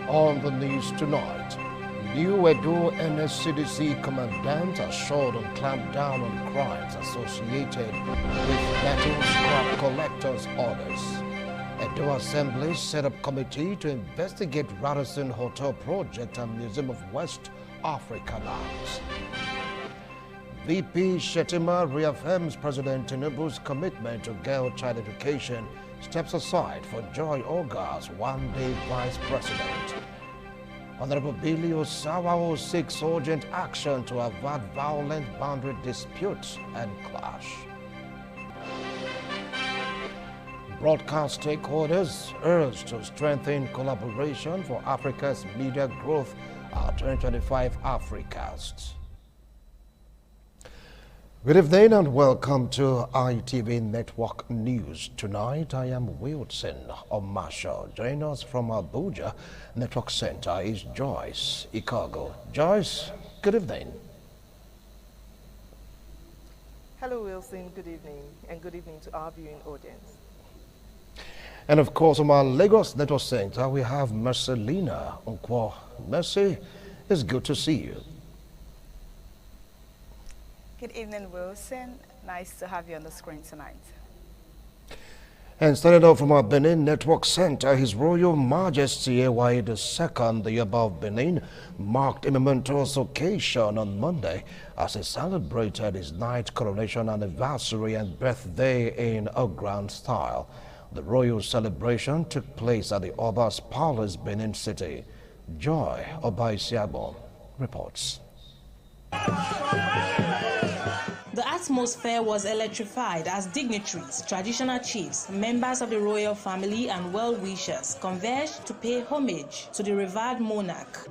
On the news tonight, new Edo NSCDC commandant assured on clamp down on crimes associated with metal scrap collectors' orders. Edo Assembly set up committee to investigate Radisson Hotel project and Museum of West Africa lands. VP Shetima reaffirms President Tinubu's commitment to girl-child education, steps aside for Joy Ogar's one-day vice president. Honorable Billy Osawa seeks urgent action to avert violent boundary disputes and clash. Broadcast stakeholders urge to strengthen collaboration for Africa's media growth at 2025 Africast. Good evening and welcome to ITV Network News. Tonight I am Wilson Omasho. Joining us from Abuja Network Center is Joyce Ikago. Joyce, good evening. Hello Wilson, good evening, and good evening to our viewing audience. And of course from our Lagos Network Center we have Marcelina Nkwo. Mercy, it's good to see you. Good evening, Wilson. Nice to have you on the screen tonight. And starting off from our Benin Network Center, His Royal Majesty AY II, the Oba of Benin, marked a momentous occasion on Monday as he celebrated his 9th coronation anniversary and birthday in a grand style. The royal celebration took place at the Oba's Palace, Benin City. Joy Obaisiagbon reports. The atmosphere was electrified as dignitaries, traditional chiefs, members of the royal family and well-wishers converged to pay homage to the revered monarch.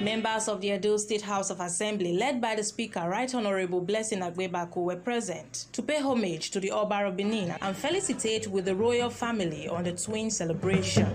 Members of the Edo State House of Assembly, led by the Speaker, Right Honorable Blessing Agbebaku, were present to pay homage to the Oba of Benin and felicitate with the royal family on the twin celebration.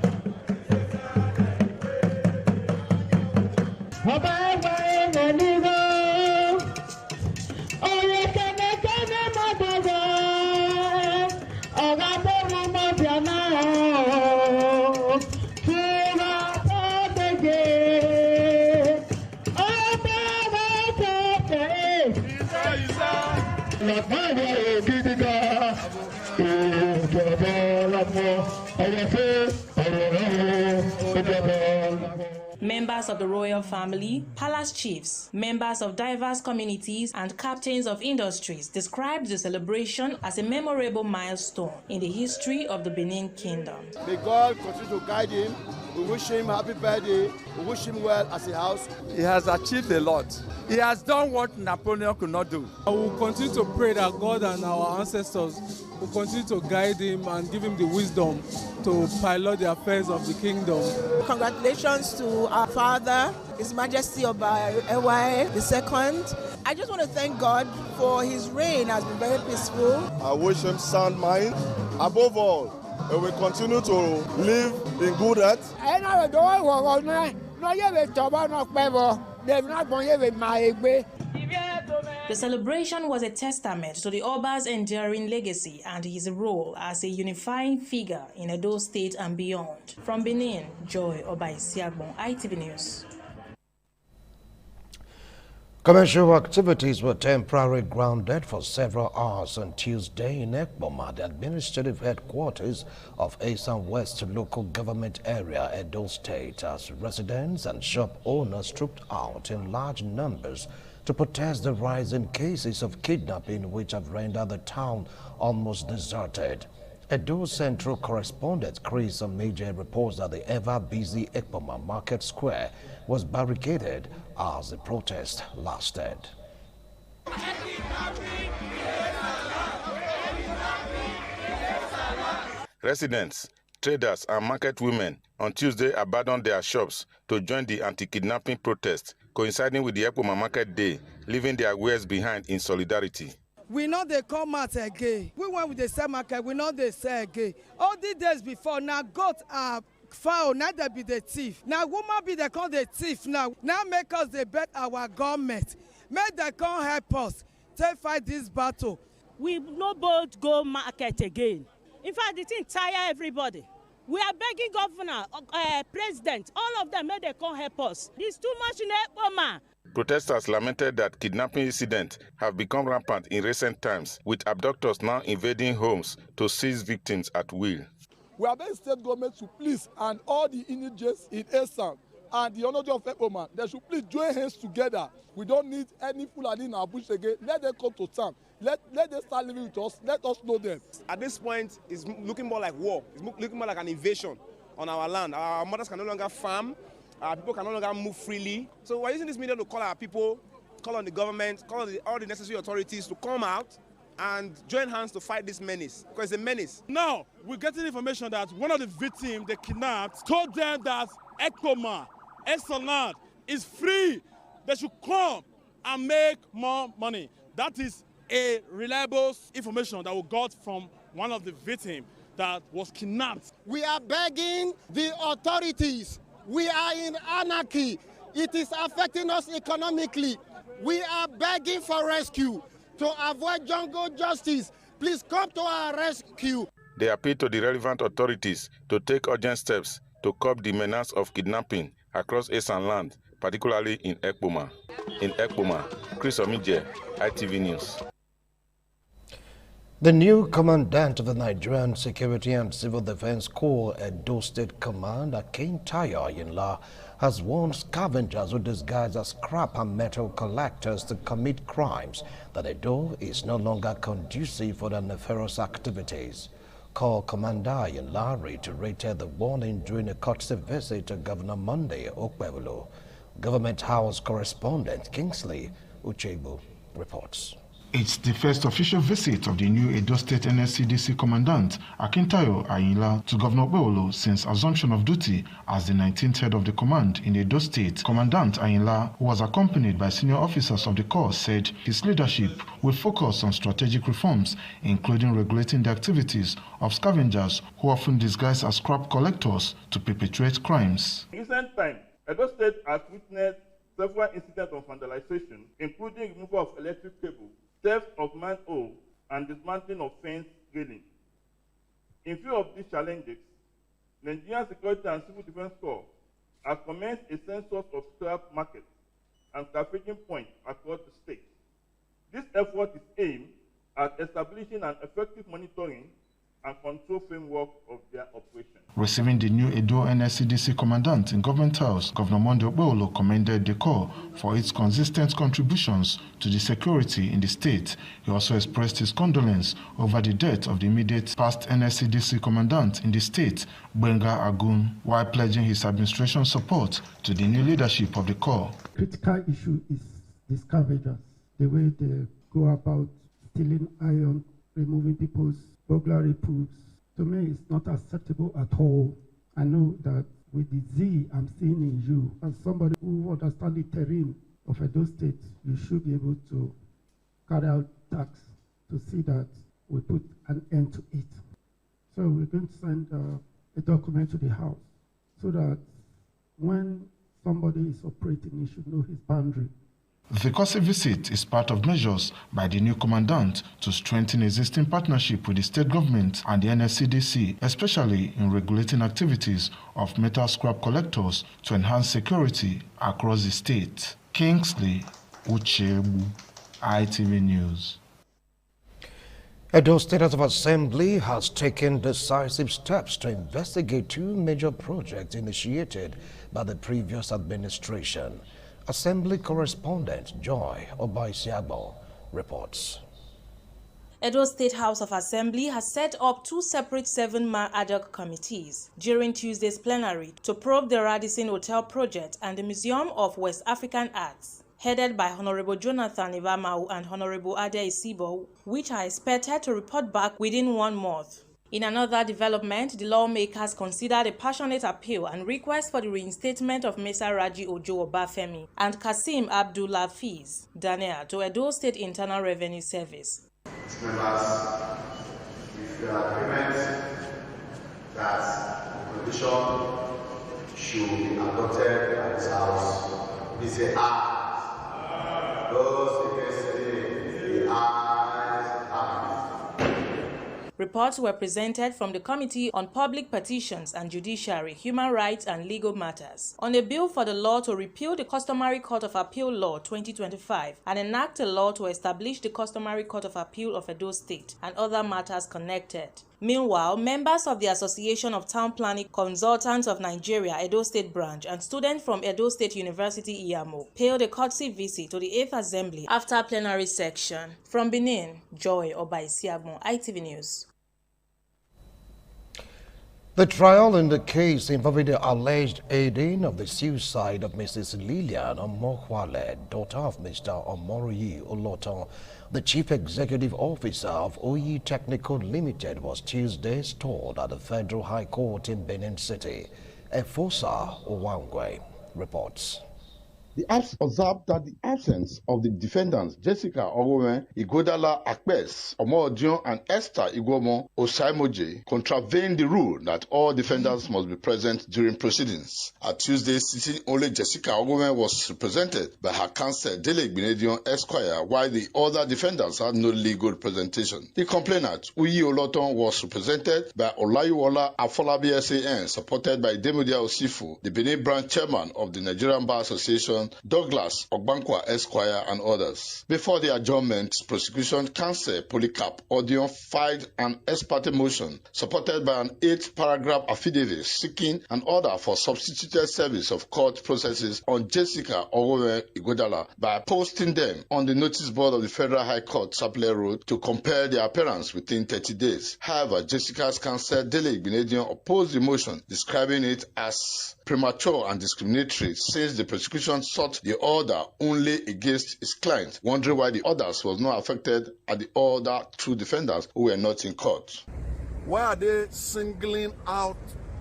Members of the royal family, palace chiefs, members of diverse communities, and captains of industries described the celebration as a memorable milestone in the history of the Benin Kingdom. May God continue to guide him. We wish him happy birthday. We wish him well as a house. He has achieved a lot. He has done what Napoleon could not do. I will continue to pray that God and our ancestors will continue to guide him and give him the wisdom to pilot the affairs of the kingdom. Congratulations to our father, His Majesty Oba AY II. I just want to thank God for his reign has been very peaceful. I wish him sound mind. Above all, we will continue to live in good health. The celebration was a testament to the Oba's enduring legacy and his role as a unifying figure in Edo State and beyond. From Benin, Joy Obaisiagbon, ITV News. Commercial activities were temporarily grounded for several hours on Tuesday in Ekpoma, the administrative headquarters of Esan West local government area, Edo State, as residents and shop owners trooped out in large numbers to protest the rising cases of kidnapping which have rendered the town almost deserted. Edo Central correspondent Chris Omeje reports that the ever-busy Ekpoma Market Square was barricaded as the protest lasted. Residents, traders and market women on Tuesday abandoned their shops to join the anti-kidnapping protest, coinciding with the Ekpoma Market Day, leaving their wares behind in solidarity. We know they come out again. We went with the same market, we know they sell again. All these days before, now goats are foul, now they be the thief. Now woman be they call the thief now. Now make us they bet our government. Make they come help us to fight this battle. We no both go market again. In fact, the thing tire everybody. We are begging governor, president, all of them, may they come help us. There's too much in Ekpoma. Protesters lamented that kidnapping incidents have become rampant in recent times, with abductors now invading homes to seize victims at will. We are begging state government to please, and all the indigents in Esan and the Honorary of Ekpoma, they should please join hands together. We don't need any Fulani in our bush again. Let them come to town. Let them start living with us. Let us know them. At this point, it's looking more like war. It's looking more like an invasion on our land. Our mothers can no longer farm. Our people can no longer move freely. So we're using this media to call our people, call on the government, call on all the necessary authorities to come out and join hands to fight this menace, because it's a menace. Now, we're getting information that one of the victims they kidnapped told them that Ekpoma, Esaland, is free. They should come and make more money. That is a reliable information that we got from one of the victims that was kidnapped. We are begging the authorities. We are in anarchy. It is affecting us economically. We are begging for rescue. To avoid jungle justice, please come to our rescue. They appeal to the relevant authorities to take urgent steps to curb the menace of kidnapping across Esan land, particularly in Ekpoma. In Ekpoma, Chris Omije, ITV News. The new commandant of the Nigerian Security and Civil Defense Corps, Edo State Command, Akintayo Ayinla, has warned scavengers who disguise as scrap and metal collectors to commit crimes that Edo is no longer conducive for their nefarious activities. Corps Commander Ayinla reiterated the warning during a courtesy visit to Governor Monday Okpebolo. Government House correspondent Kingsley Uchebu reports. It's the first official visit of the new Edo State NSCDC Commandant Akintayo Ayinla to Governor Okpebolo since assumption of duty as the 19th head of the command in Edo State. Commandant Ayinla, who was accompanied by senior officers of the Corps, said his leadership will focus on strategic reforms, including regulating the activities of scavengers who often disguise as scrap collectors to perpetrate crimes. In recent times, Edo State has witnessed several incidents of vandalization, including removal of electric cables, theft of manhole, and dismantling of fence railing. In view of these challenges, Nigerian Security and Civil Defense Corps has commenced a census of scrap markets and scavenging points across the state. This effort is aimed at establishing an effective monitoring and control framework of their operation. Receiving the new Edo NSCDC Commandant in Government House, Governor Monday Okpebolo commended the Corps for its consistent contributions to the security in the state. He also expressed his condolence over the death of the immediate past NSCDC Commandant in the state, Benga Agun, while pledging his administration's support to the new leadership of the Corps. Critical issue is the scavengers, the way they go about stealing iron, removing people's burglary proofs. To me, it's not acceptable at all. I know that with the Z I'm seeing in you, as somebody who understands the terrain of Edo State, you should be able to carry out tasks to see that we put an end to it. So we're going to send a document to the House so that when somebody is operating, he should know his boundary. The courtesy visit is part of measures by the new commandant to strengthen existing partnership with the state government and the NSCDC, especially in regulating activities of metal scrap collectors to enhance security across the state. Kingsley Uchebu, ITV News. Edo State House of Assembly has taken decisive steps to investigate two major projects initiated by the previous administration. Assembly correspondent Joy Obaisiagbo reports. Edo State House of Assembly has set up two separate 7-man ad hoc committees during Tuesday's plenary to probe the Radisson Hotel project and the Museum of West African Arts, headed by Honorable Jonathan Ivamau and Honorable Ade Isibo, which are expected to report back within 1 month. In another development, the lawmakers considered a passionate appeal and request for the reinstatement of Mesa Raji Ojo Obafemi and Kasim Abdul Hafiz Daniel to Edo State Internal Revenue Service. Members, with the agreement that the condition should be adopted by this House, we say aye. Those against the ayes have it. Reports were presented from the Committee on Public Petitions and Judiciary, Human Rights and Legal Matters on a bill for the law to repeal the Customary Court of Appeal Law 2025 and enact a law to establish the Customary Court of Appeal of Edo State and other matters connected. Meanwhile, members of the Association of Town Planning Consultants of Nigeria, Edo State Branch, and students from Edo State University, Iyamo, paid a courtesy visit to the 8th Assembly after plenary section. From Benin, Joy Obaisiagbon, ITV News. The trial in the case involving the alleged aiding of the suicide of Mrs. Lilian Omohwale, daughter of Mr. Omoroyi Oloton, the chief executive officer of Oyi Technical Limited, was Tuesday stalled at the Federal High Court in Benin City. Efosa Owangwe reports. The apps observed that the absence of the defendants Jessica Ogowen, Igodala Akpes, Omodion, and Esther Igwomo Osaimoje contravened the rule that all defendants must be present during proceedings. At Tuesday's sitting, only Jessica Ogowen was represented by her counsel Dele Gbinedion Esquire, while the other defendants had no legal representation. The complainant, Uyi Oloton, was represented by Olayiwola Afolabi SAN, supported by Demodia Osifu, the Benin branch chairman of the Nigerian Bar Association, Douglas Ogbankwa Esquire, and others. Before the adjournment, prosecution counsel Polycarp Odion filed an ex parte motion supported by an 8-paragraph affidavit seeking an order for substituted service of court processes on Jessica Ogowen Igodala by posting them on the notice board of the Federal High Court, Sapele Road, to compel their appearance within 30 days. However, Jessica's counsel Dele Gbinedion opposed the motion, describing it as premature and discriminatory since the prosecution sought the order only against his client, wondering why the others was not affected at the other 2 defendants who were not in court. Why are they singling out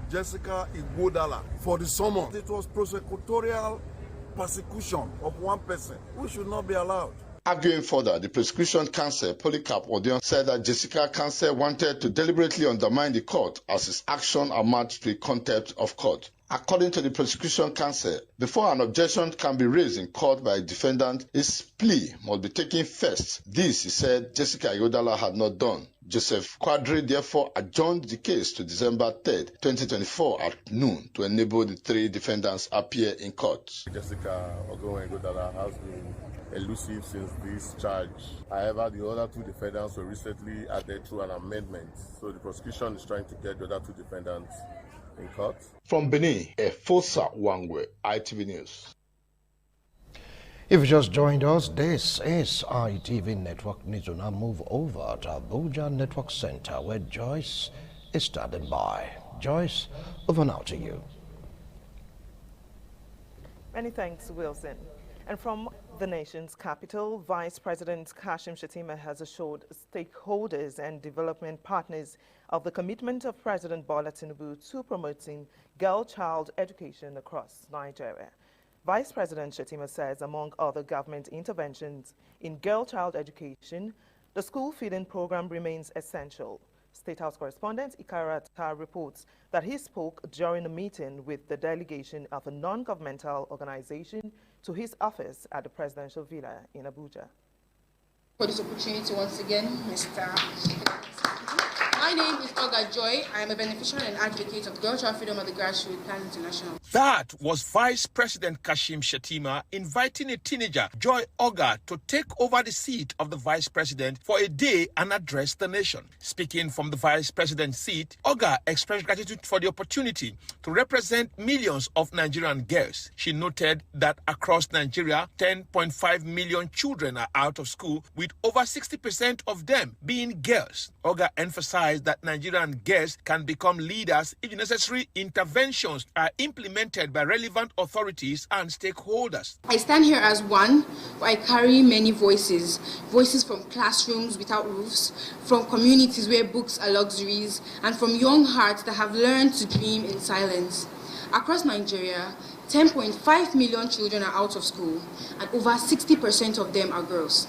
Jessica Igodala for the summons? It was prosecutorial persecution of one person, which should not be allowed. Arguing further, the prosecution counsel Polycarp Odion said that Jessica counsel wanted to deliberately undermine the court as his action amounts to a contempt of court. According to the prosecution counsel, before an objection can be raised in court by a defendant, his plea must be taken first. This, he said, Jessica Igodala had not done. Joseph Quadri therefore adjourned the case to December 3, 2024 at noon to enable the 3 defendants appear in court. Jessica Ogowen Igodala has been elusive since this charge. However, the other 2 defendants were recently added through an amendment. So the prosecution is trying to get the other 2 defendants in court. From Benin, Efosa Wangwe, ITV News. If you just joined us, this is ITV Network News. We'll now move over to Abuja Network Center, where Joyce is standing by. Joyce, over now to you. Many thanks, Wilson. And from the nation's capital, Vice President Kashim Shettima has assured stakeholders and development partners of the commitment of President Bola Tinubu to promoting girl-child education across Nigeria. Vice President Shettima says, among other government interventions in girl-child education, the school feeding program remains essential. State House correspondent Ikara Atta reports that he spoke during a meeting with the delegation of a non-governmental organization to his office at the Presidential Villa in Abuja. For this opportunity once again, Mr. My name is Olga Joy. I am a beneficiary and advocate of Girl Child Freedom of the Grassroots Plan International. That was Vice President Kashim Shettima inviting a teenager, Joy Oga, to take over the seat of the Vice President for a day and address the nation. Speaking from the Vice President's seat, Oga expressed gratitude for the opportunity to represent millions of Nigerian girls. She noted that across Nigeria, 10.5 million children are out of school, with over 60% of them being girls. Oga emphasized that Nigerian girls can become leaders if necessary interventions are implemented by relevant authorities and stakeholders. I stand here as one, but I carry many voices. Voices from classrooms without roofs, from communities where books are luxuries, and from young hearts that have learned to dream in silence. Across Nigeria, 10.5 million children are out of school, and over 60% of them are girls.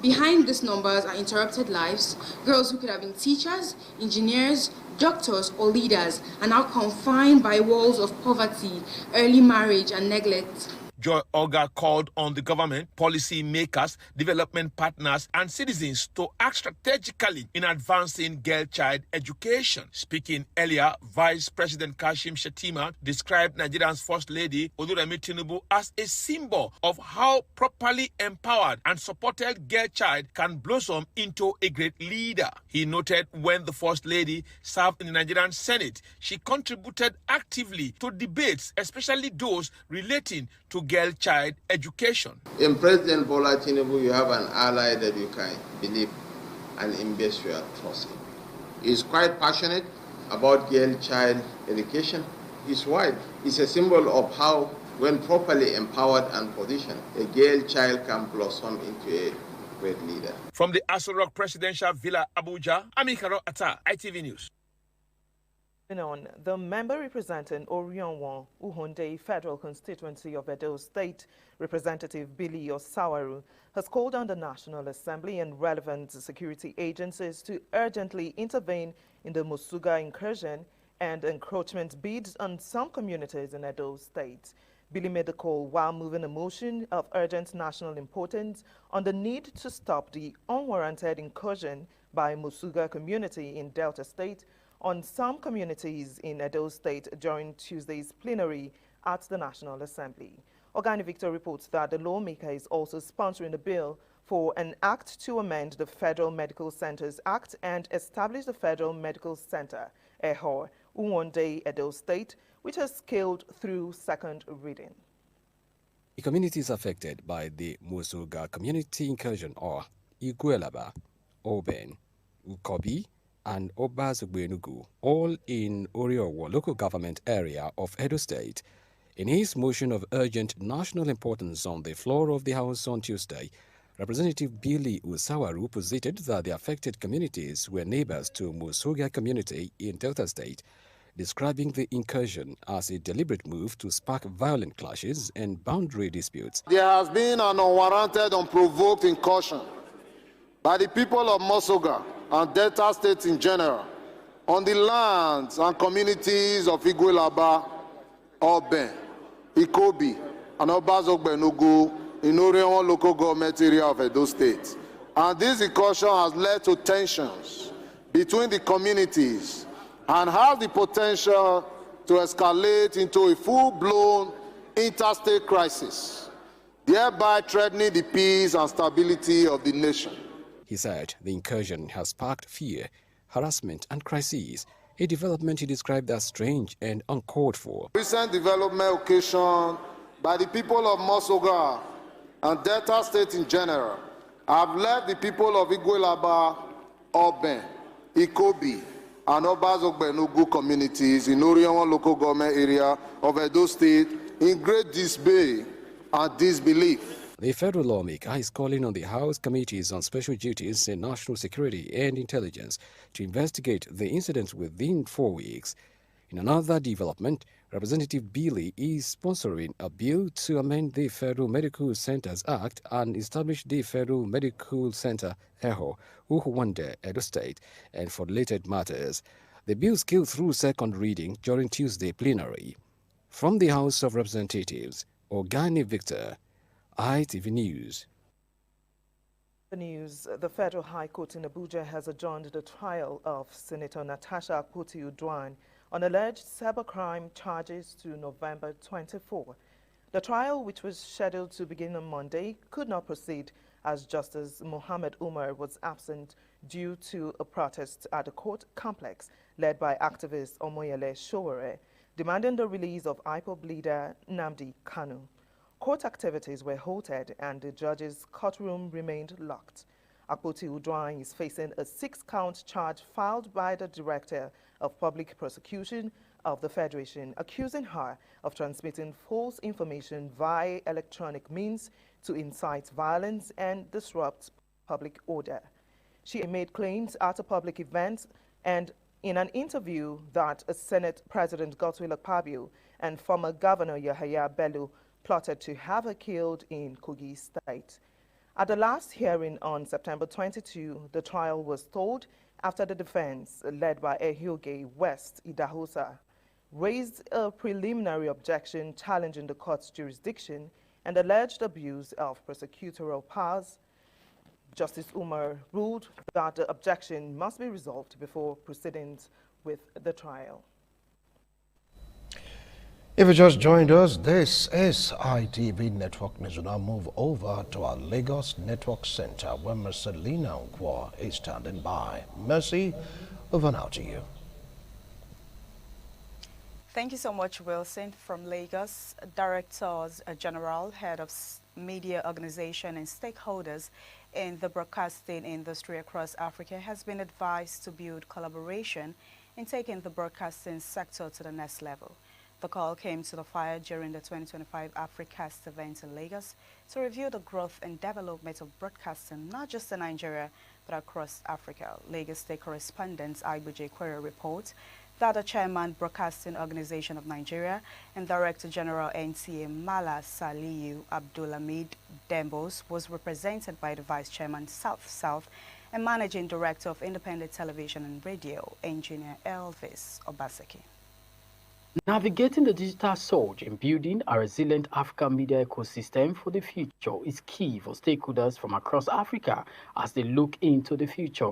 Behind these numbers are interrupted lives, girls who could have been teachers, engineers, doctors, or leaders, are now confined by walls of poverty, early marriage, and neglect. Joy Oga called on the government, policy makers, development partners, and citizens to act strategically in advancing girl-child education. Speaking earlier, Vice President Kashim Shettima described Nigeria's First Lady Oluremi Tinubu as a symbol of how properly empowered and supported girl child can blossom into a great leader. He noted when the First Lady served in the Nigerian Senate, she contributed actively to debates, especially those relating to girl child education. In President Bola Tinubu, you have an ally that you can believe and invest your trust in. He is quite passionate about girl child education. His wife is a symbol of how, when properly empowered and positioned, a girl child can blossom into a great leader. From the Aso Rock Presidential Villa, Abuja, Amikaro Atta, ITV News. On, the member representing Orionwan Uhonde Federal Constituency of Edo State, Representative Billy Osawaru, has called on the National Assembly and relevant security agencies to urgently intervene in the Musuga incursion and encroachment bids on some communities in Edo State. Billy made the call while moving a motion of urgent national importance on the need to stop the unwarranted incursion by Musuga community in Delta State on some communities in Edo State during Tuesday's plenary at the National Assembly. Ogani Victor reports that the lawmaker is also sponsoring a bill for an act to amend the Federal Medical Centers Act and establish the Federal Medical Center, EHOR, Uwonde, Edo State, which has scaled through second reading. The communities affected by the Musuga community incursion are Iguelaba, Oben, Ukobi, and Obazugbenugu, all in Oriowo local government area of Edo State. In his motion of urgent national importance on the floor of the House on Tuesday, Representative Billy Osawaru posited that the affected communities were neighbors to Musuga community in Delta State, describing the incursion as a deliberate move to spark violent clashes and boundary disputes. There has been an unwarranted, unprovoked incursion by the people of Musuga and Delta State in general on the lands and communities of Iguelaba, Oben, Ikobi, and Obazogbenugu in Orionwan local government area of Edo State. And this incursion has led to tensions between the communities and has the potential to escalate into a full-blown interstate crisis, thereby threatening the peace and stability of the nation. He said the incursion has sparked fear, harassment, and crises, a development he described as strange and uncalled for. Recent development occasioned by the people of Musuga and Delta State in general have left the people of Iguelaba, Oben, Ikobi, and Obazogbenugu communities in Orionwan local government area of Edo State in great dismay and disbelief. The federal lawmaker is calling on the House Committees on Special Duties and National Security and Intelligence to investigate the incident within 4 weeks. In another development, Representative Billy is sponsoring a bill to amend the Federal Medical Centers Act and establish the Federal Medical Center, EHO, Uwonde, Edo State, and for related matters. The bill scaled through second reading during Tuesday plenary. From the House of Representatives, Ogani Victor, ITV News. The news, the Federal High Court in Abuja has adjourned the trial of Senator Natasha Akpoti-Uduaghan on alleged cybercrime charges to November 24. The trial, which was scheduled to begin on Monday, could not proceed as Justice Mohammed Umar was absent due to a protest at the court complex led by activist Omoyele Sowore, demanding the release of IPOB leader Nnamdi Kanu. Court activities were halted and the judge's courtroom remained locked. Akpoti-Uduaghan is facing a 6-count charge filed by the Director of Public Prosecution of the Federation, accusing her of transmitting false information via electronic means to incite violence and disrupt public order. She made claims at a public event and in an interview that a Senate President Godswill Akpabio and former Governor Yahaya Bello plotted to have her killed in Kogi State. At the last hearing on September 22, the trial was stalled after the defense, led by Ehioge West Idahosa, raised a preliminary objection challenging the court's jurisdiction and alleged abuse of prosecutorial powers. Justice Umar ruled that the objection must be resolved before proceedings with the trial. If you just joined us, this is ITV Network News. We'll now move over to our Lagos Network Center where Marcelina Nkwo is standing by. Mercy, over now to you. Thank you so much, Wilson. From Lagos, Directors General, Head of Media Organization and stakeholders in the broadcasting industry across Africa has been advised to build collaboration in taking the broadcasting sector to the next level. The call came to the fire during the 2025 Africast event in Lagos to review the growth and development of broadcasting, not just in Nigeria, but across Africa. Lagos State correspondent Ibuji Kwere reports that the Chairman Broadcasting Organization of Nigeria and Director General NTA Mala Saliu Abdulhamid Dembos was represented by the Vice Chairman South and Managing Director of Independent Television and Radio, Engineer Elvis Obaseki. Navigating the digital surge and building a resilient African media ecosystem for the future is key for stakeholders from across Africa as they look into the future.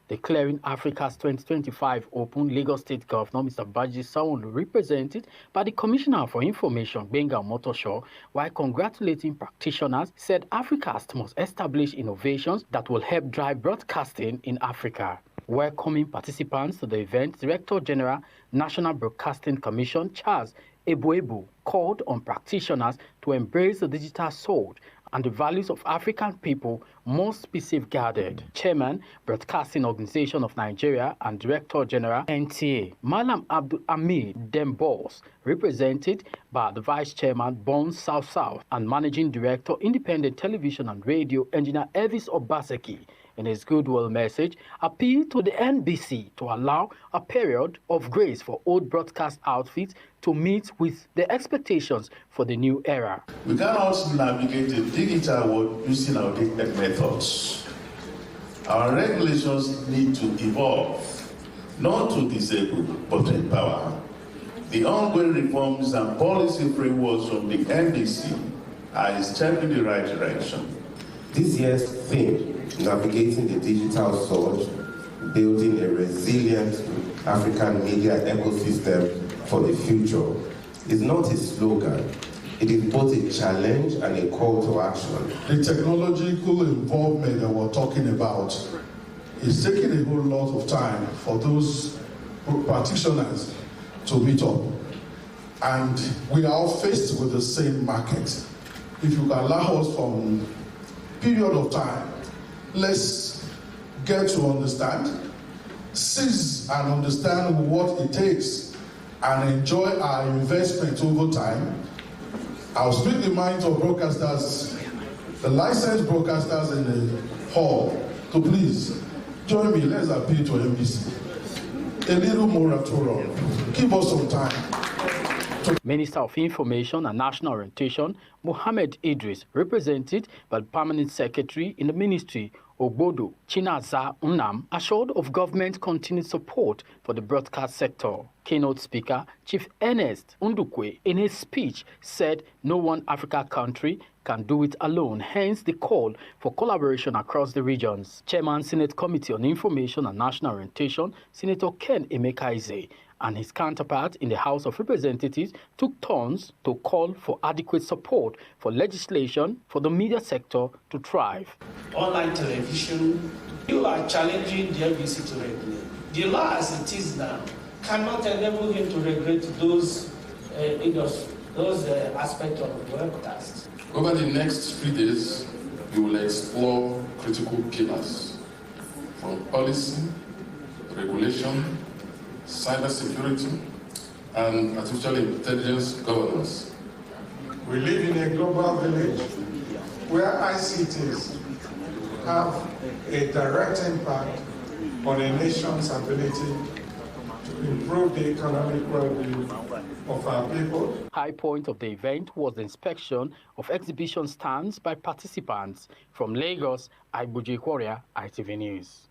Declaring Africa's 2025 Open, Lagos State Governor Mr. Baji Sanwo-Olu, represented by the Commissioner for Information, Gbenga Omotosho, while congratulating practitioners, said Africast must establish innovations that will help drive broadcasting in Africa. Welcoming participants to the event, Director General, National Broadcasting Commission, Charles Ebuebu, called on practitioners to embrace the digital surge and the values of African people must be safeguarded. Chairman, Broadcasting Organization of Nigeria and Director General, NTA, Malam Abdulhamid Dembos, represented by the Vice Chairman, Bond South and Managing Director, Independent Television and Radio, Engineer Elvis Obaseki, in his goodwill message, appealed to the NBC to allow a period of grace for old broadcast outfits to meet with the expectations for the new era. We cannot navigate the digital world using outdated methods. Our regulations need to evolve, not to disable, but to empower. The ongoing reforms and policy frameworks from the NBC are a step in the right direction. This year's theme, Navigating the Digital Surge, Building a Resilient African Media Ecosystem for the Future, is not a slogan. It is both a challenge and a call to action. The technological involvement that we're talking about is taking a whole lot of time for those practitioners to meet up. And we are all faced with the same market. If you can allow us from period of time, let's get to understand, seize and understand what it takes and enjoy our investment over time. I'll speak the minds of broadcasters, the licensed broadcasters in the hall, to please join me. Let's appeal to NBC. A little moratorium. Give us some time. Minister of Information and National Orientation, Mohammed Idris, represented by the Permanent Secretary in the Ministry, Ogbodo Chinaza Unam, assured of government continued support for the broadcast sector. Keynote speaker, Chief Ernest Ndukwe, in his speech, said no one African country can do it alone, hence the call for collaboration across the regions. Chairman, Senate Committee on Information and National Orientation, Senator Ken Emeka-Ize, and his counterpart in the House of Representatives took turns to call for adequate support for legislation for the media sector to thrive. Online television, you are challenging the NBC to regulate. The law as it is now cannot enable him to regulate those aspects of the broadcast. Over the next 3 days, we will explore critical pillars from policy, regulation, cybersecurity, and artificial intelligence governance. We live in a global village where ICTs have a direct impact on a nation's ability to improve the economic well-being of our people. High point of the event was the inspection of exhibition stands by participants. From Lagos, Ibuji Kwere, ITV News.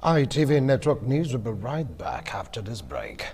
ITV Network News will be right back after this break.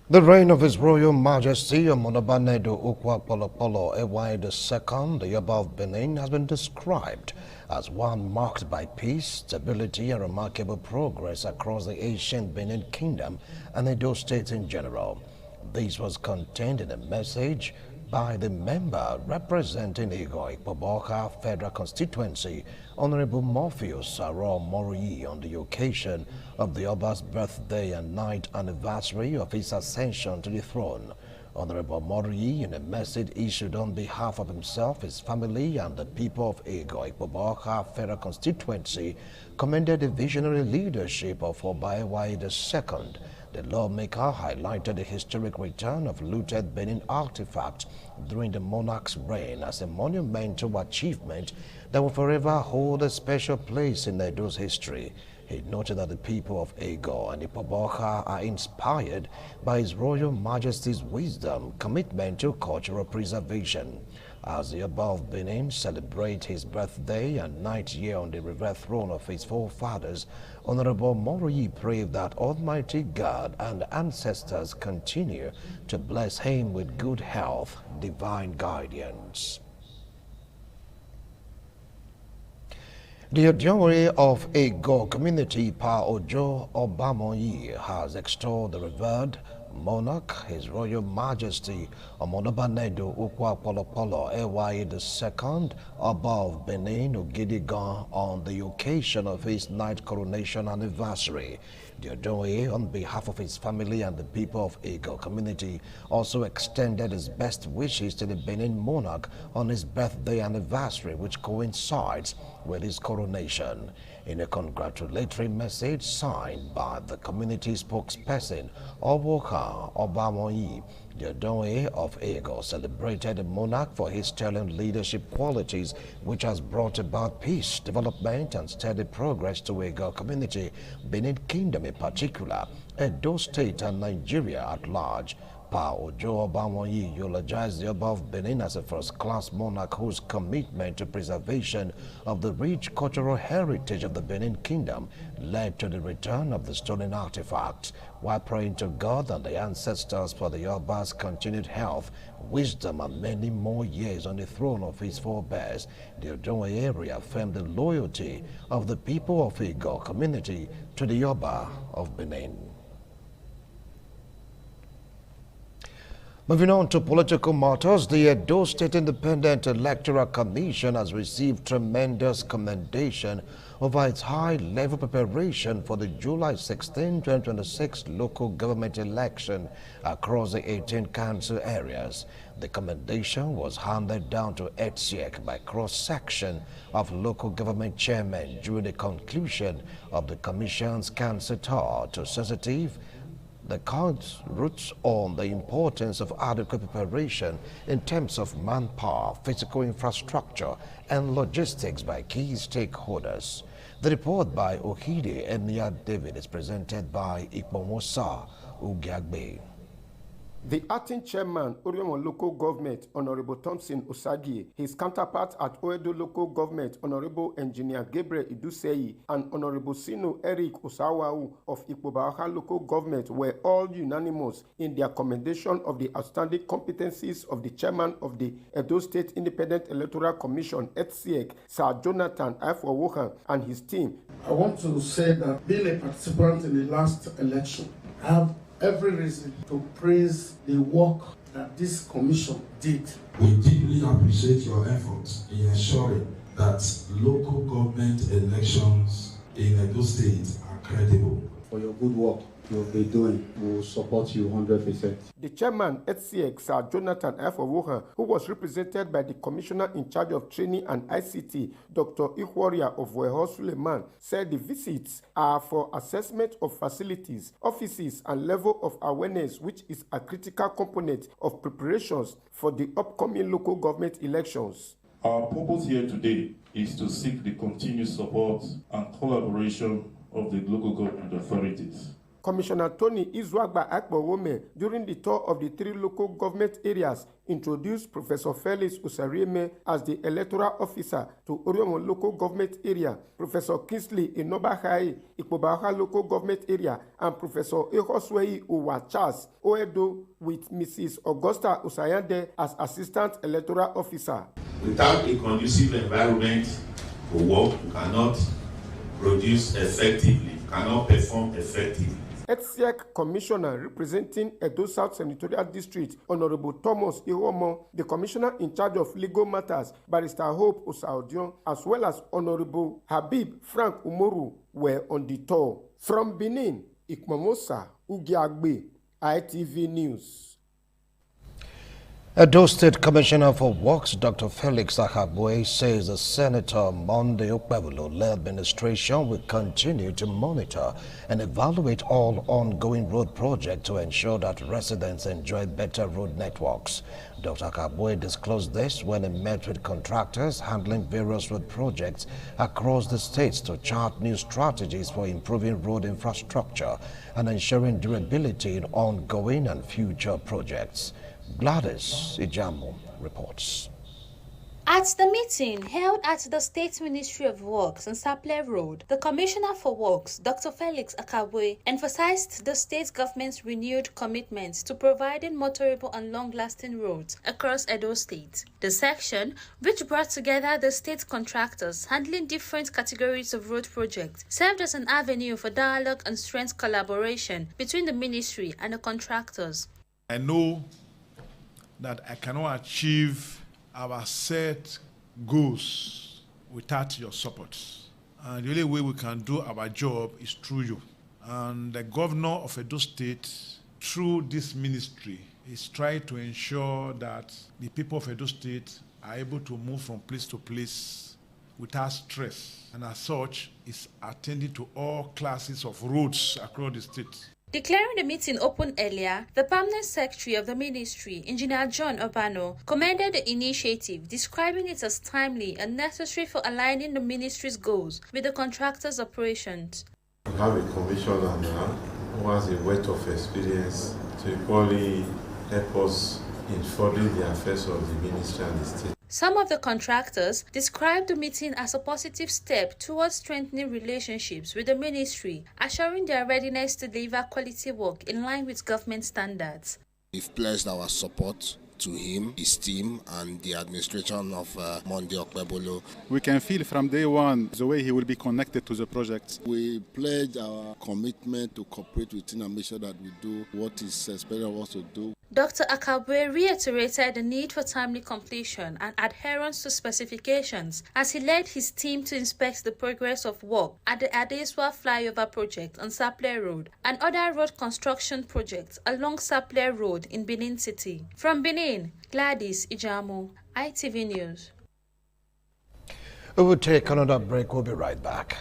The reign of His Royal Majesty Omonobanedo Ukwa-Polopolo Ewaye II, the Yoruba of Benin, has been described as one marked by peace, stability, and remarkable progress across the ancient Benin Kingdom and Edo State in general. This was contained in a message by the member representing Igbo-Ikpoboka Federal Constituency, Honorable Morpheus Aro Moriyi, on the occasion of the Oba's birthday and 9th anniversary of his ascension to the throne. Honorable Moriyi, in a message issued on behalf of himself, his family, and the people of Igbo-Ikpoboka Federal Constituency, commended the visionary leadership of Oba Ewaye II. The lawmaker highlighted the historic return of looted Benin artifacts during the monarch's reign as a monumental achievement that will forever hold a special place in Edo's history. He noted that the people of Ego and Ikpoboka are inspired by His Royal Majesty's wisdom, commitment to cultural preservation. As the Oba of Benin celebrates his birthday and 9th year on the revered throne of his forefathers, Honorable Moriyi prayed that Almighty God and ancestors continue to bless him with good health, divine guidance. The Ojore of Ego community, Pa Ojo Obamoyi, has extolled the revered monarch, His Royal Majesty Omonobanedo Ukwa-Polopolo Ewaye II, above Benin Ogidigan, on the occasion of his 9th coronation anniversary. The Ojore, on behalf of his family and the people of Ego community, also extended his best wishes to the Benin monarch on his birthday anniversary, which coincides with his coronation. In a congratulatory message signed by the community spokesperson, Owoka Obamoyi, the Ojore of Ego celebrated the monarch for his sterling leadership qualities, which has brought about peace, development, and steady progress to Ego community, Benin Kingdom in particular, Edo State, and Nigeria at large. Pa Ojo Obamoyi eulogized the Oba of Benin as a first-class monarch whose commitment to preservation of the rich cultural heritage of the Benin Kingdom led to the return of the stolen artifacts, while praying to God and the ancestors for the Oba's continued health, wisdom, and many more years on the throne of his forebears. The Ojore reaffirmed the loyalty of the people of Ego community to the Oba of Benin. Moving on to political matters, the Edo State Independent Electoral Commission has received tremendous commendation over its high-level preparation for the July 16, 2026 local government election across the 18 council areas. The commendation was handed down to ETSIEC by cross-section of local government chairmen during the conclusion of the Commission's council tour to sensitive the court's roots on the importance of adequate preparation in terms of manpower, physical infrastructure, and logistics by key stakeholders. The report by Ohide Emiya David is presented by Ikpomosa Ugiagbe. The acting chairman, Oriomo Local Government, Honorable Thompson Osagi, his counterpart at Oedo Local Government, Honorable Engineer Gabriel Iduseyi, and Honorable Sino Eric Osawau of Ikpoboka Local Government were all unanimous in their commendation of the outstanding competencies of the chairman of the Edo State Independent Electoral Commission, ETSIEC, Sir Jonathan Ifowohan, and his team. I want to say that being a participant in the last election, I have every reason to praise the work that this commission did. We deeply appreciate your efforts in ensuring that local government elections in Edo State are credible. For your good work you'll be doing, we will support you 100%. The chairman, ETSIEC, Sir Jonathan Ifowohan, who was represented by the commissioner in charge of training and ICT, Dr. Ikhwaria of Weho Suleiman, said the visits are for assessment of facilities, offices, and level of awareness, which is a critical component of preparations for the upcoming local government elections. Our purpose here today is to seek the continued support and collaboration of the local government authorities. Commissioner Tony Izuagba Akpowome, during the tour of the 3 local government areas, introduced Professor Felix Usarieme as the electoral officer to Oriomo local government area, Professor Kingsley Inobahai, Ikpobaha local government area, and Professor Ehoswei Uwa Charles Oedo with Mrs. Augusta Usayande as assistant electoral officer. Without a conducive environment for work, you cannot produce effectively, cannot perform effectively. ETSEC Commissioner representing Edo South Senatorial District, Honorable Thomas Iwomo, the Commissioner in charge of legal matters, Barrister Hope Osaodion, as well as Honorable Habib Frank Umoru were on the tour. From Benin, Ikmamosa Ugiagbe, ITV News. Edo State Commissioner for Works, Dr. Felix Akabwe, says the Senator Monday Okpebolo-led administration will continue to monitor and evaluate all ongoing road projects to ensure that residents enjoy better road networks. Dr. Akabwe disclosed this when he met with contractors handling various road projects across the states to chart new strategies for improving road infrastructure and ensuring durability in ongoing and future projects. Gladys Ijamu reports. At the meeting held at the State Ministry of Works on Sapele Road, the Commissioner for Works, Dr. Felix Akabwe, emphasized the state government's renewed commitment to providing motorable and long-lasting roads across Edo State. The section, which brought together the state contractors handling different categories of road projects, served as an avenue for dialogue and strength collaboration between the ministry and the contractors. I know that I cannot achieve our set goals without your support. And the only way we can do our job is through you. And the governor of Edo State, through this ministry, is trying to ensure that the people of Edo State are able to move from place to place without stress. And as such, is attending to all classes of roads across the state. Declaring the meeting open earlier, the permanent secretary of the ministry, Engineer John Obano, commended the initiative, describing it as timely and necessary for aligning the ministry's goals with the contractor's operations. We have a commissioner now who has a wealth of experience to equally help us in furthering the affairs of the ministry and the state. Some of the contractors described the meeting as a positive step towards strengthening relationships with the ministry, assuring their readiness to deliver quality work in line with government standards. We've pledged our support to him, his team, and the administration of Monday Okpebolo. We can feel from day one the way he will be connected to the project. We pledge our commitment to cooperate with him and make sure that we do what is expected of us to do. Dr. Akabwe reiterated the need for timely completion and adherence to specifications as he led his team to inspect the progress of work at the Adeswa Flyover project on Sapele Road and other road construction projects along Sapele Road in Benin City. From Benin, Gladys Ijamu, ITV News. We will take another break. We'll be right back.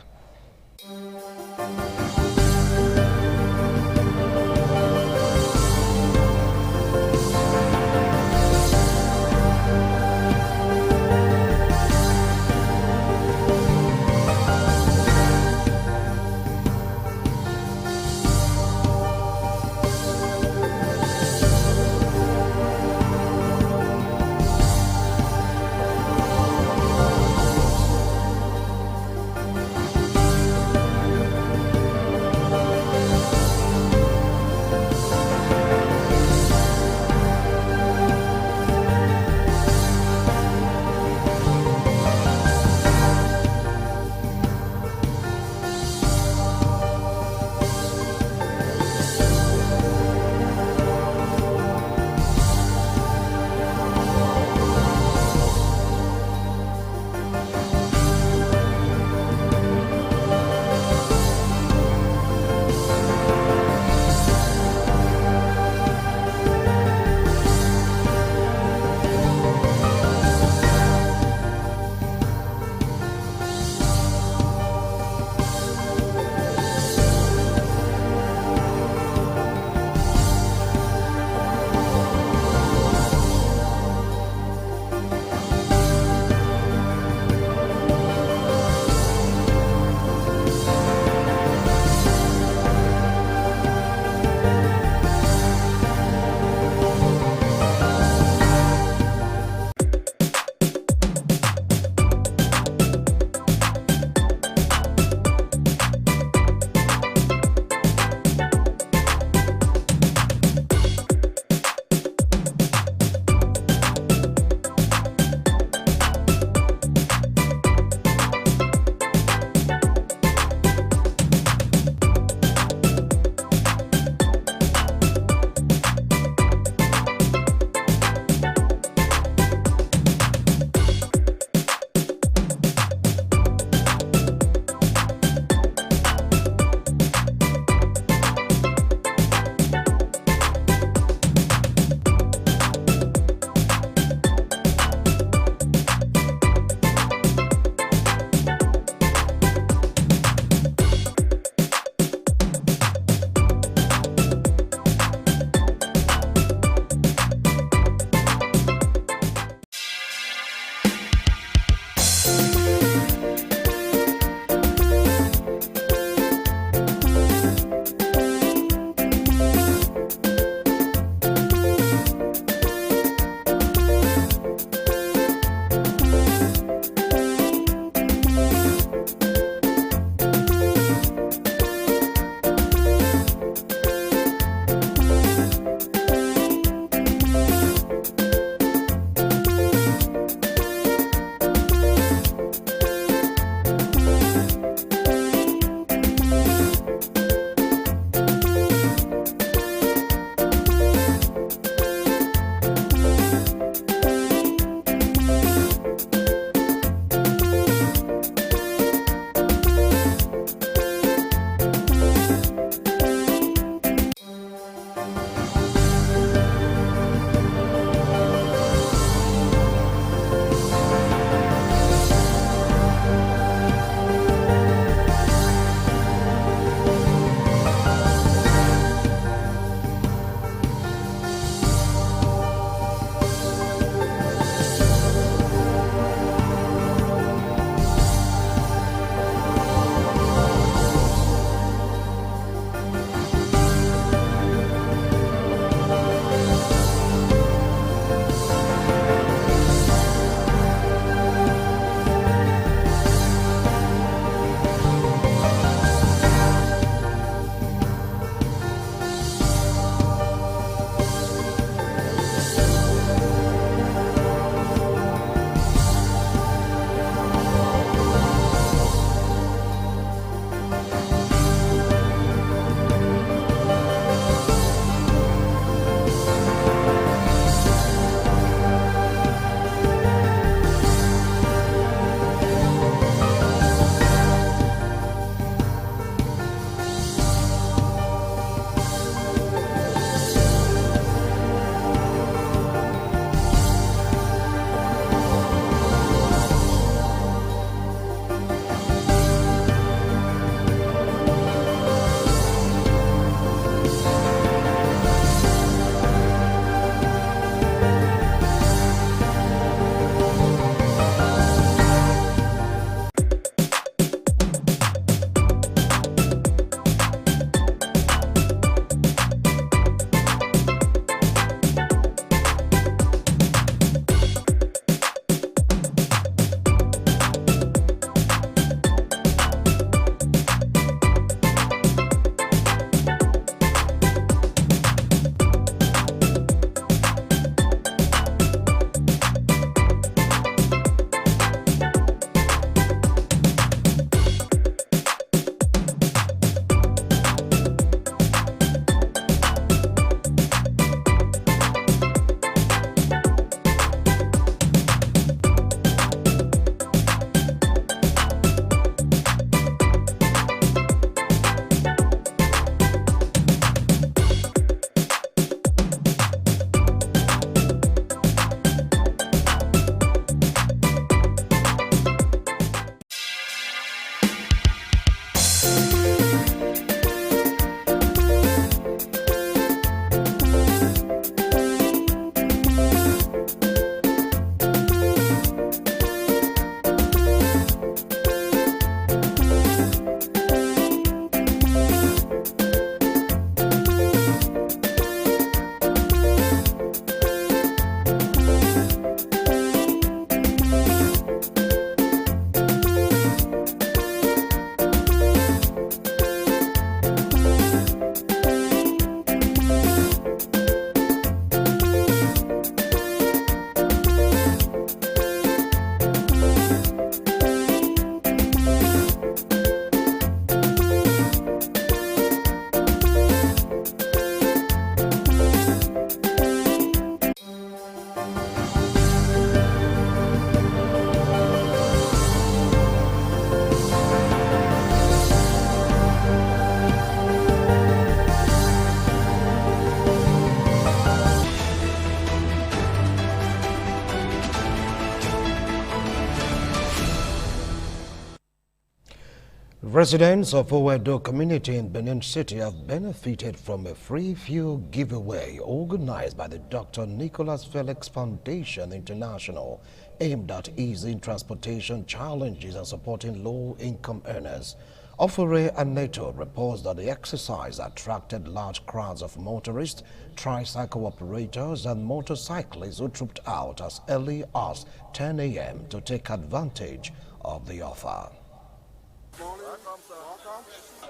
Residents of Owedo community in Benin City have benefited from a free fuel giveaway organized by the Dr. Nicholas Felix Foundation International, aimed at easing transportation challenges and supporting low-income earners. Ofure Aneto reports that the exercise attracted large crowds of motorists, tricycle operators and motorcyclists who trooped out as early as 10 a.m. to take advantage of the offer.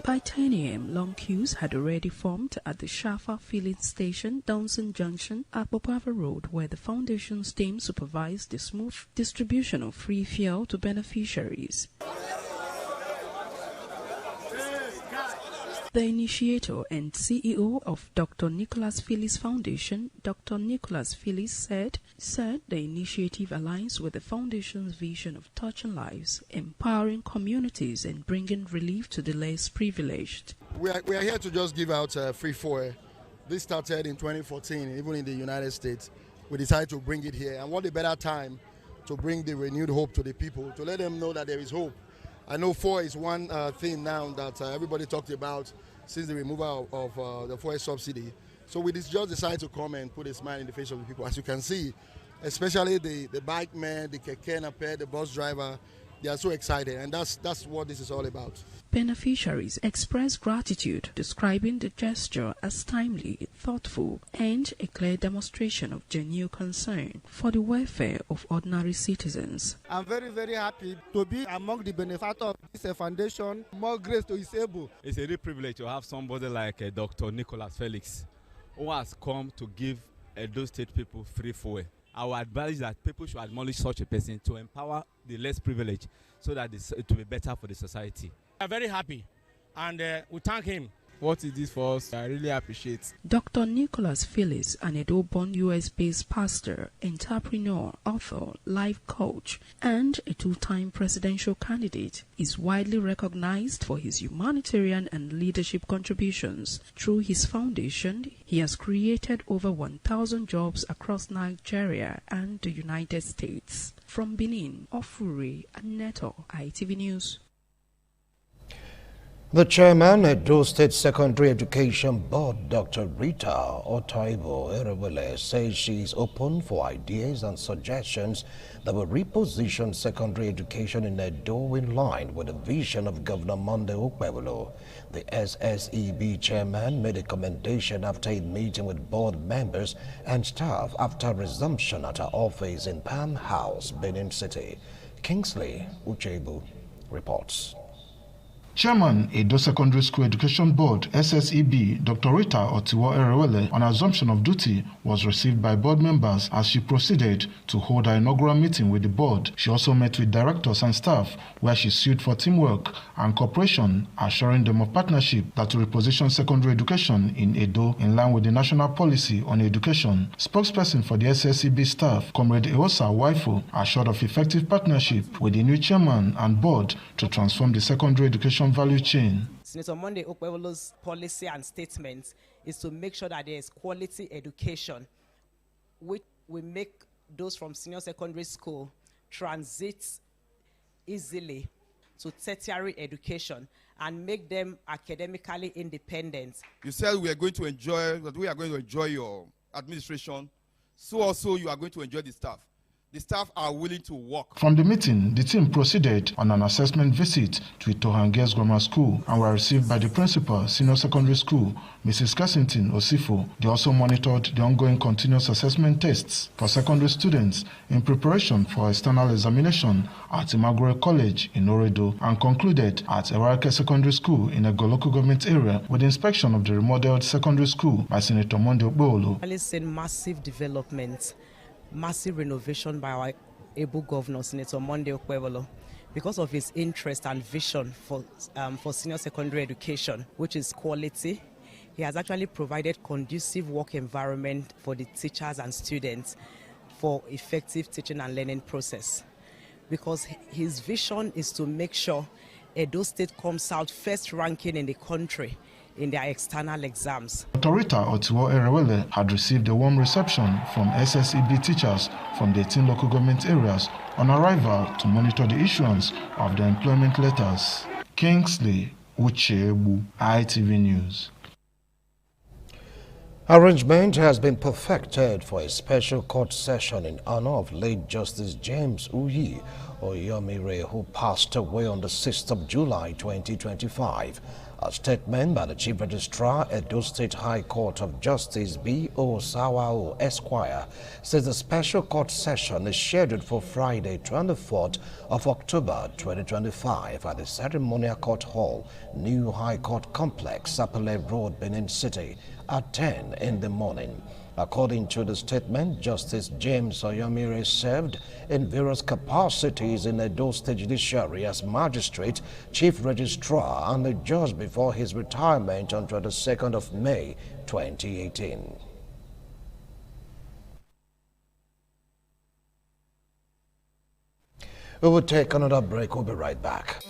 By 10 a.m., long queues had already formed at the Shafa filling station, Downson Junction, Akpopava Road, where the foundation's team supervised the smooth distribution of free fuel to beneficiaries. The initiator and CEO of Dr. Nicholas Felix Foundation, Dr. Nicholas Felix said the initiative aligns with the foundation's vision of touching lives, empowering communities and bringing relief to the less privileged. We are here to just give out free fuel. This started in 2014, even in the United States. We decided to bring it here. And what a better time to bring the renewed hope to the people, to let them know that there is hope. I know fuel is one thing now that everybody talked about since the removal of the fuel subsidy. So we just decided to come and put a smile in the face of the people. As you can see, especially the bike man, the keke nape, the bus driver, they are so excited, and that's what this is all about. Beneficiaries expressed gratitude, describing the gesture as timely, thoughtful, and a clear demonstration of genuine concern for the welfare of ordinary citizens. I'm very, very happy to be among the benefactors of this foundation. More grace to his able. It's a real privilege to have somebody like Dr. Nicholas Felix, who has come to give Edo State people free fuel. I would advise that people should acknowledge such a person to empower the less privileged so that it will be better for the society. I'm very happy and we thank him. What he did for us, I really appreciate. Dr. Nicholas Felix, an Edo-born US-based pastor, entrepreneur, author, life coach, and a two-time presidential candidate, is widely recognized for his humanitarian and leadership contributions. Through his foundation, he has created over 1,000 jobs across Nigeria and the United States. From Benin, Ofure Aneto, ITV News. The chairman at Edo State Secondary Education Board, Dr. Rita Otaibo Erewele, says she is open for ideas and suggestions that will reposition secondary education in Edo in line with the vision of Governor Monday Okpebolo. The SSEB chairman made a commendation after a meeting with board members and staff after resumption at her office in Palm House, Benin City. Kingsley Uchebu reports. Chairman, Edo Secondary School Education Board, SSEB, Dr. Rita Otiwo Erewele, on assumption of duty, was received by board members as she proceeded to hold her inaugural meeting with the board. She also met with directors and staff, where she sued for teamwork and cooperation, assuring them of partnership that will reposition secondary education in Edo in line with the national policy on education. Spokesperson for the SSEB staff, Comrade Eosa Waifo, assured of effective partnership with the new chairman and board to transform the secondary education value chain. Senator Monday Okpebolo's policy and statements is to make sure that there is quality education, which will make those from senior secondary school transit easily to tertiary education and make them academically independent. You said we are going to enjoy your administration, so also you are going to enjoy the staff. The staff are willing to work. From the meeting, the team proceeded on an assessment visit to Itohan Girls Grammar School and were received by the principal, Senior Secondary School, Mrs. Cassington Osifo. They also monitored the ongoing continuous assessment tests for secondary students in preparation for external examination at Imagure College in Oredo and concluded at Ewarake Secondary School in Ego local government area with inspection of the remodeled secondary school by Senator Monday Okpebolo. I've seen massive development, massive renovation by our able governor, Senator Monday Okpebolo, because of his interest and vision for senior secondary education, which is quality. He has actually provided conducive work environment for the teachers and students for effective teaching and learning process. Because his vision is to make sure Edo State comes out first ranking in the country in their external exams. Dr. Rita Otiwo Erewele had received a warm reception from SSEB teachers from the 18 local government areas on arrival to monitor the issuance of the employment letters. Kingsley Uchebu, ITV News. Arrangement has been perfected for a special court session in honor of late Justice James Uyi Oyomire, who passed away on the 6th of July 2025. A statement by the Chief Registrar, Edo State High Court of Justice B.O. Sawao Esquire, says the special court session is scheduled for Friday, 24th of October 2025 at the Ceremonial Court Hall, New High Court Complex, Sapele Road, Benin City, at 10 in the morning. According to the statement, Justice James Oyomire served in various capacities in Edo State Judiciary as magistrate, chief registrar, and a judge before his retirement on 22nd of May 2018. We will take another break. We'll be right back.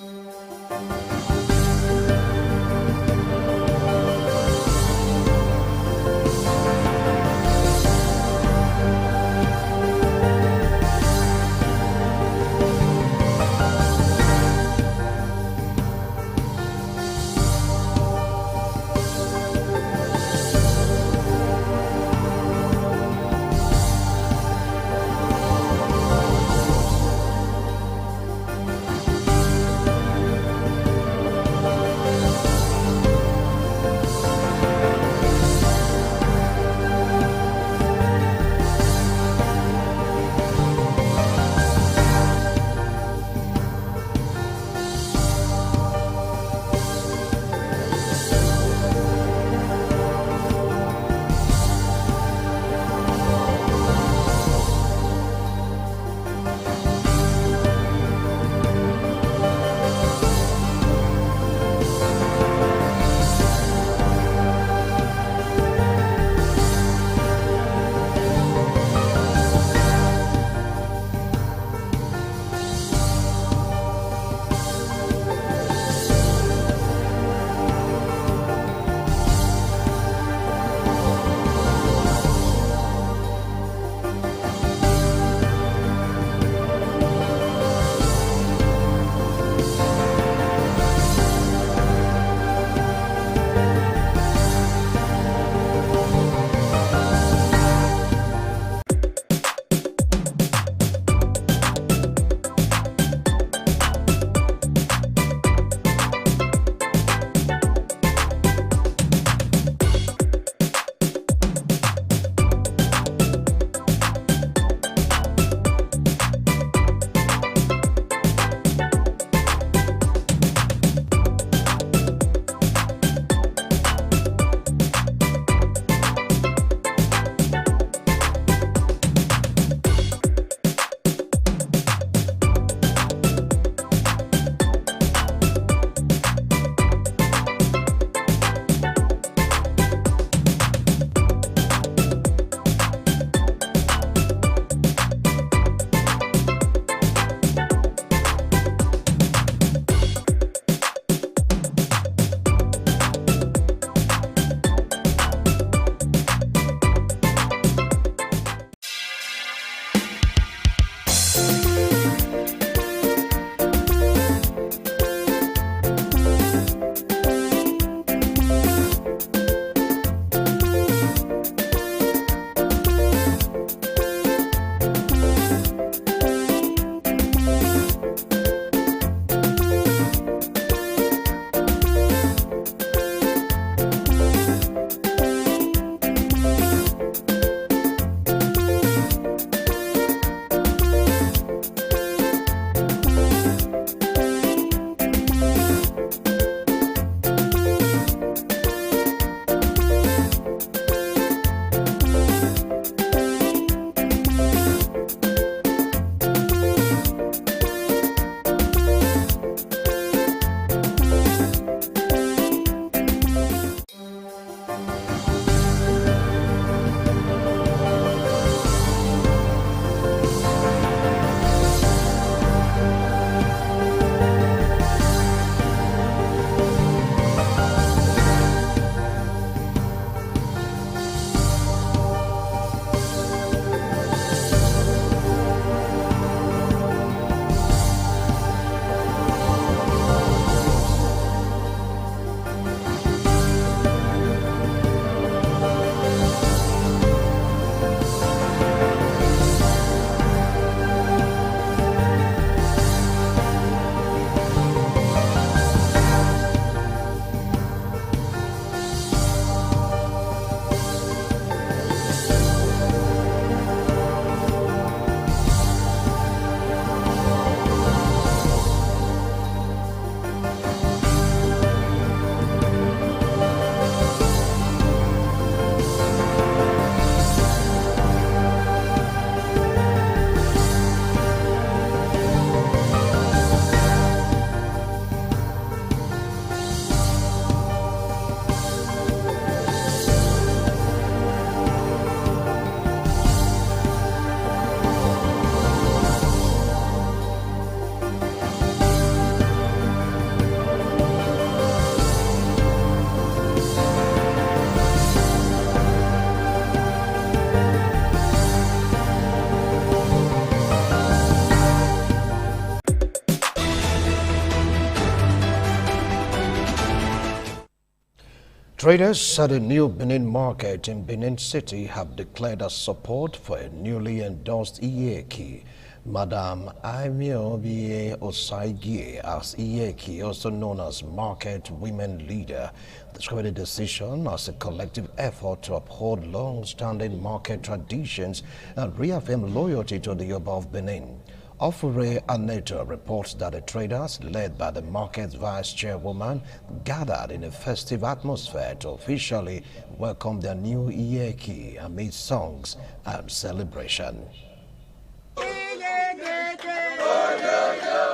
Traders at the new Benin market in Benin City have declared a support for a newly endorsed Iyeki. Madam Aimiobi Osagie, as Iyeki, also known as Market Women Leader, described the decision as a collective effort to uphold long-standing market traditions and reaffirm loyalty to the Yoruba of Benin. Ofure Aneto reports that the traders, led by the market's vice chairwoman, gathered in a festive atmosphere to officially welcome their new Iyeki amid songs and celebration.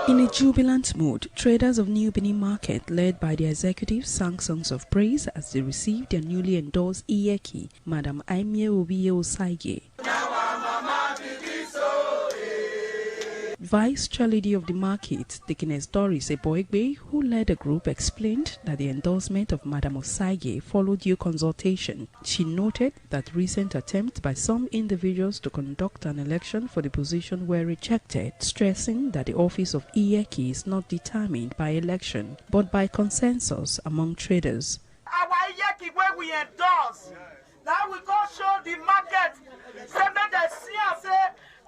In a jubilant mood, traders of New Benin Market, led by the executives, sang songs of praise as they received their newly endorsed Iyeki, Madam Aimiobi Osagie. Vice Chair Lady of the market, Dickiness Doris Eboigbe, who led the group, explained that the endorsement of Madam Osagie followed due consultation. She noted that recent attempts by some individuals to conduct an election for the position were rejected, stressing that the office of Iyeki is not determined by election, but by consensus among traders. Our Iyeki where we endorse, that we go show the market, say make they see and say,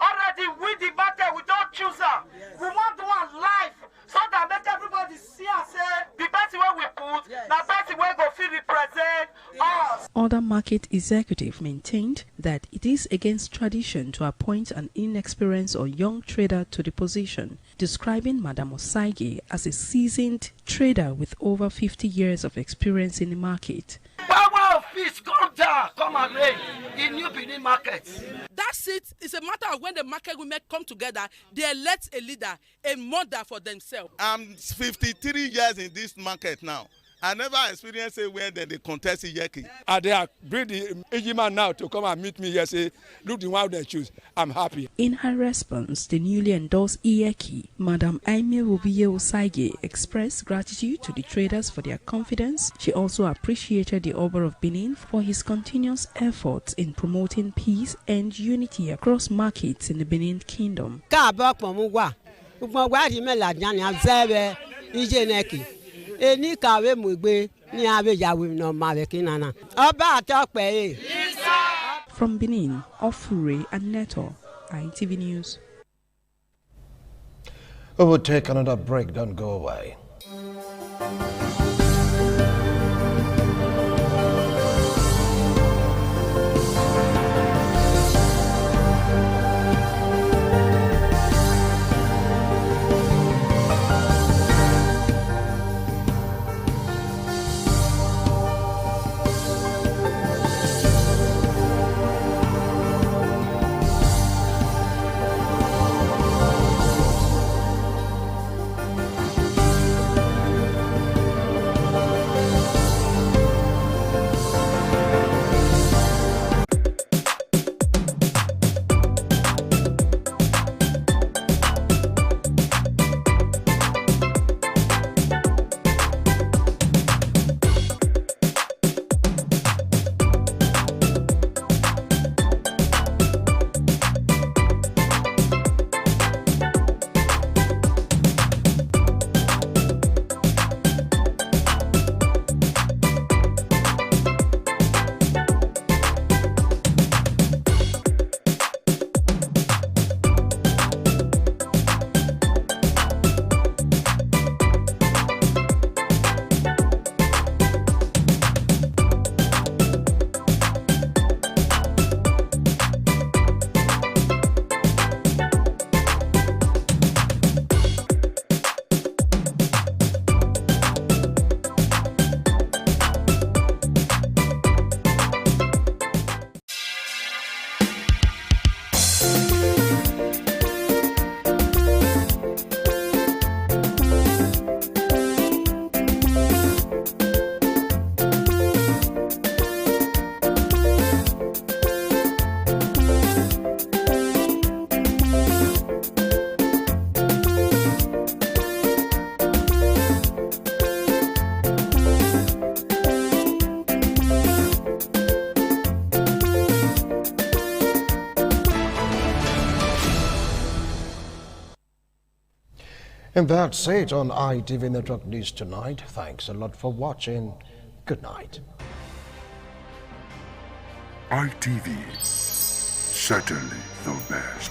already with the market, we don't choose her. We want to one life so that make everybody see and say the best way we put, the best way go feel represent us. Other market executive maintained that it is against tradition to appoint an inexperienced or young trader to the position, describing Madam Osagie as a seasoned trader with over 50 years of experience in the market. Power of peace, come down, come and reign in New Benin Market. That's it. It's a matter of when the market women come together, they elect a leader, a mother for themselves. I'm 53 years in this market now. I never experienced it where they contest Iyeki. And they bring the Ejiman now to come and meet me here, say, look the one they choose. I'm happy. In her response, the newly endorsed Iyeki, Madam Aimiobi Osagie, expressed gratitude to the traders for their confidence. She also appreciated the Oba of Benin for his continuous efforts in promoting peace and unity across markets in the Benin Kingdom. Eni kawe mugbe ni abe yawe no mave kinana oba atokpe. From Benin, Ofure Aneto, ITV News. We will take another break, don't go away. And that's it on ITV Network News tonight. Thanks a lot for watching. Good night. ITV, certainly the best.